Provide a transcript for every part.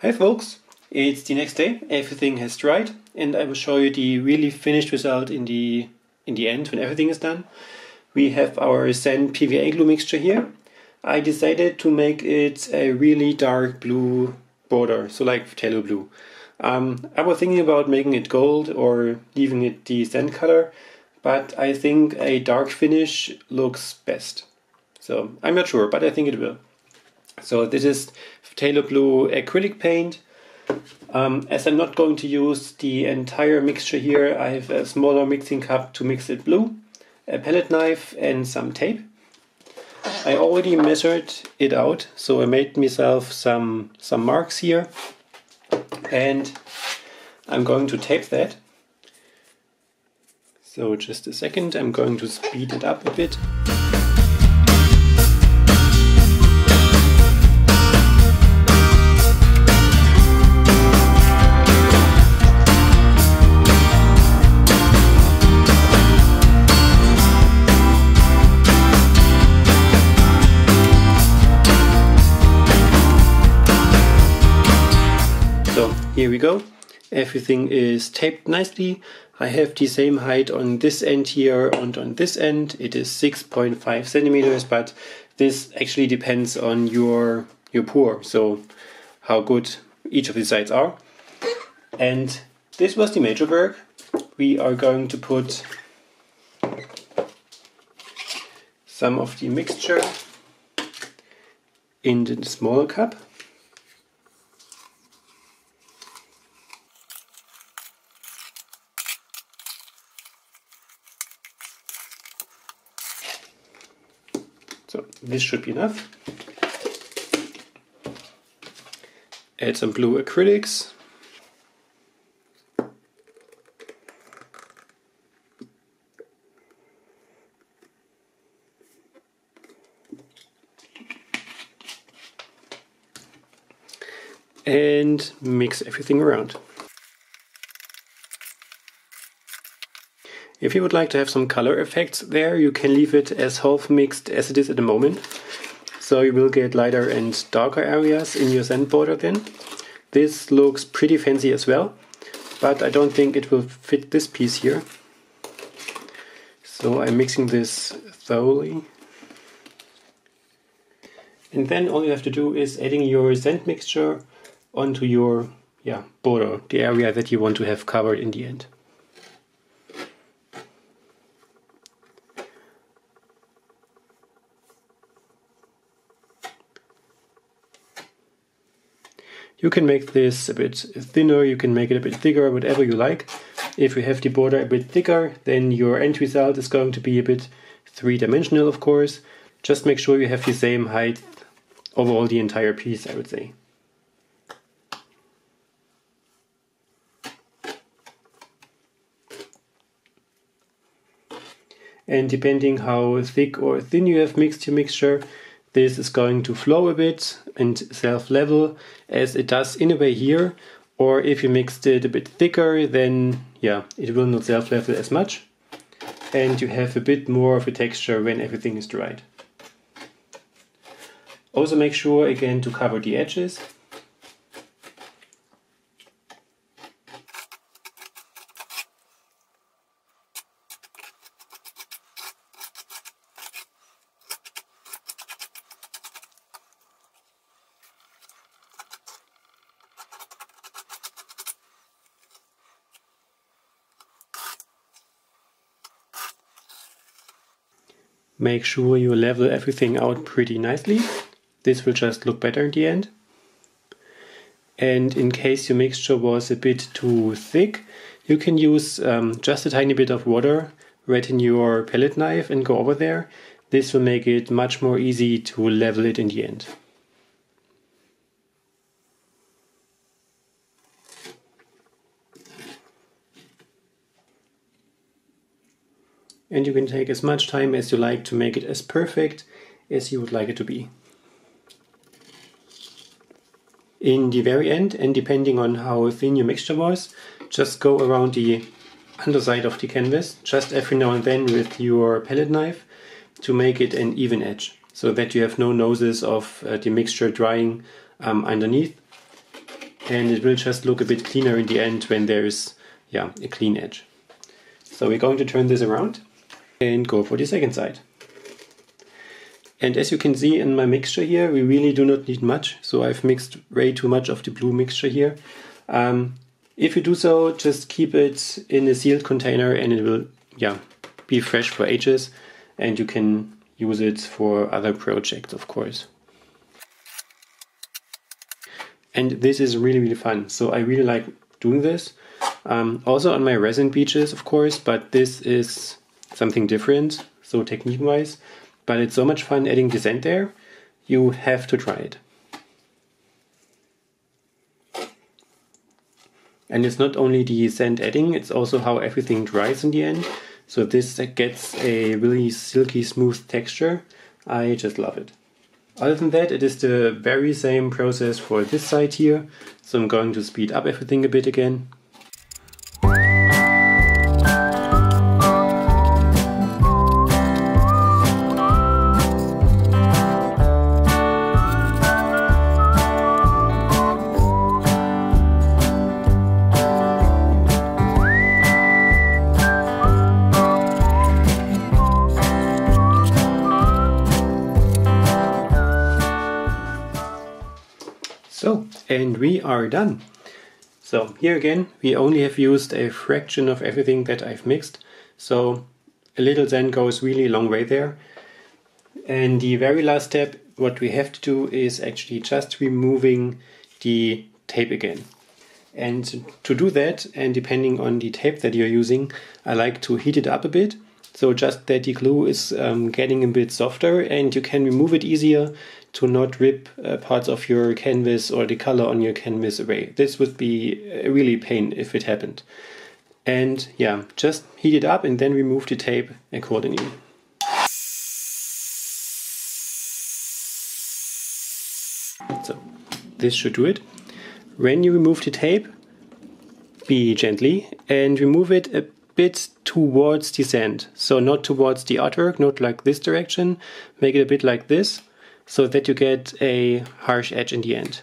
Hi folks, it's the next day, everything has dried, and I will show you the really finished result in the end when everything is done. We have our sand PVA glue mixture here. I decided to make it a really dark blue border, so like phthalo blue. I was thinking about making it gold or leaving it the sand color, but I think a dark finish looks best. So I'm not sure, but I think it will. So this is phthalo blue acrylic paint. As I'm not going to use the entire mixture here, I have a smaller mixing cup to mix it blue, a palette knife and some tape. I already measured it out, so I made myself some marks here, and I'm going to tape that. So just a second, I'm going to speed it up a bit. So here we go, everything is taped nicely. I have the same height on this end here and on this end. It is 6.5 centimeters, but this actually depends on your pour, so how good each of the sides are. And this was the major work. We are going to put some of the mixture in the smaller cup. So this should be enough. Add some blue acrylics. And mix everything around. If you would like to have some color effects there, you can leave it as half mixed as it is at the moment. So you will get lighter and darker areas in your sand border then. This looks pretty fancy as well, but I don't think it will fit this piece here. So I'm mixing this thoroughly. And then all you have to do is adding your sand mixture onto your border, the area that you want to have covered in the end. You can make this a bit thinner, you can make it a bit thicker, whatever you like. If you have the border a bit thicker, then your end result is going to be a bit three-dimensional, of course. Just make sure you have the same height overall the entire piece, I would say. And depending how thick or thin you have mixed your mixture, this is going to flow a bit and self-level as it does in a way here. Or if you mixed it a bit thicker, then it will not self-level as much. And you have a bit more of a texture when everything is dried. Also make sure again to cover the edges. Make sure you level everything out pretty nicely. This will just look better in the end. And in case your mixture was a bit too thick, you can use just a tiny bit of water right in your palette knife and go over there. This will make it much more easy to level it in the end. And you can take as much time as you like to make it as perfect as you would like it to be. In the very end, and depending on how thin your mixture was, just go around the underside of the canvas, just every now and then with your palette knife to make it an even edge, so that you have no noses of the mixture drying underneath. and it will just look a bit cleaner in the end when there's a clean edge. So we're going to turn this around and go for the second side. And as you can see in my mixture here, we really do not need much. So I've mixed way too much of the blue mixture here. If you do so, just keep it in a sealed container and it will be fresh for ages, and you can use it for other projects, of course. And this is really, really fun. So I really like doing this. Also on my resin beaches, of course, but this is something different, so technique-wise. But it's so much fun adding the sand there. You have to try it. And it's not only the sand adding, it's also how everything dries in the end. So this gets a really silky smooth texture. I just love it. Other than that, it is the very same process for this side here. So I'm going to speed up everything a bit again. So, and we are done. So here again, we only have used a fraction of everything that I've mixed. So a little sand goes really a long way there. And the very last step, what we have to do is actually just removing the tape again. And to do that, and depending on the tape that you're using, I like to heat it up a bit. So just that the glue is getting a bit softer and you can remove it easier to not rip parts of your canvas or the color on your canvas away. This would be a really pain if it happened. And just heat it up and then remove the tape accordingly. So this should do it. When you remove the tape, be gently and remove it a bit towards the sand. So not towards the artwork, not like this direction. Make it a bit like this, so that you get a harsh edge in the end.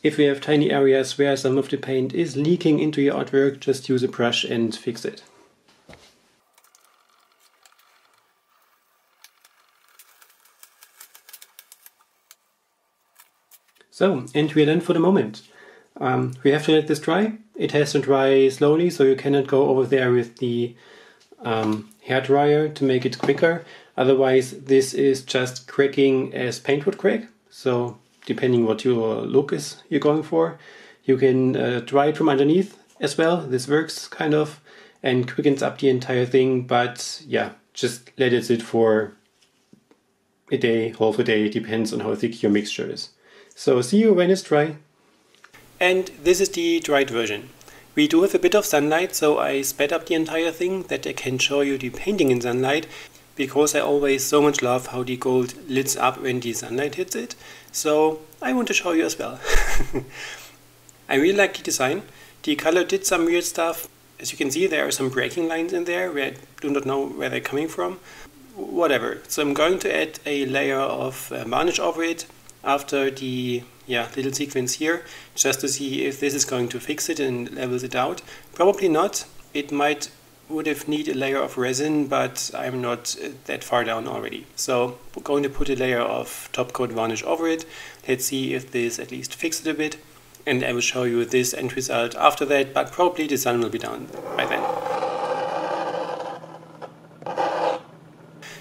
If you have tiny areas where some of the paint is leaking into your artwork, just use a brush and fix it. So, and we are done for the moment. We have to let this dry. It has to dry slowly, so you cannot go over there with the hair dryer to make it quicker. Otherwise, this is just cracking as paint would crack. So, depending what your look is you're going for. You can dry it from underneath as well. This works kind of and quickens up the entire thing, but just let it sit for a day, half a day, it depends on how thick your mixture is. So see you when it's dry. And this is the dried version. We do have a bit of sunlight, so I sped up the entire thing that I can show you the painting in sunlight, because I always so much love how the gold lights up when the sunlight hits it. So I want to show you as well. I really like the design. The color did some weird stuff. As you can see, there are some breaking lines in there where I do not know where they're coming from. Whatever. So I'm going to add a layer of varnish over it after the little sequence here, just to see if this is going to fix it and levels it out. Probably not. It would have need a layer of resin, but I'm not that far down already. So we're going to put a layer of top coat varnish over it. Let's see if this at least fixes it a bit. And I will show you this end result after that, but probably the sun will be down by then.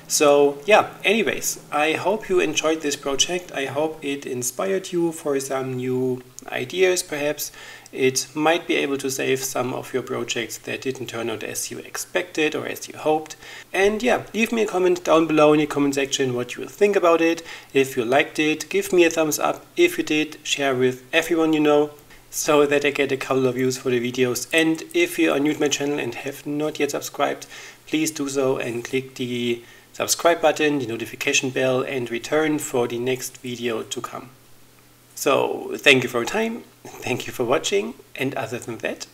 So anyways, I hope you enjoyed this project. I hope it inspired you for some new ideas perhaps. It might be able to save some of your projects that didn't turn out as you expected or as you hoped. And leave me a comment down below in the comment section what you think about it. If you liked it, give me a thumbs up. If you did, share with everyone you know. so that I get a couple of views for the videos. And if you are new to my channel and have not yet subscribed, please do so and click the subscribe button, the notification bell, and return for the next video to come. So thank you for your time, thank you for watching, and other than that,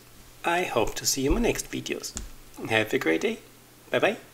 I hope to see you in my next videos. Have a great day. Bye bye.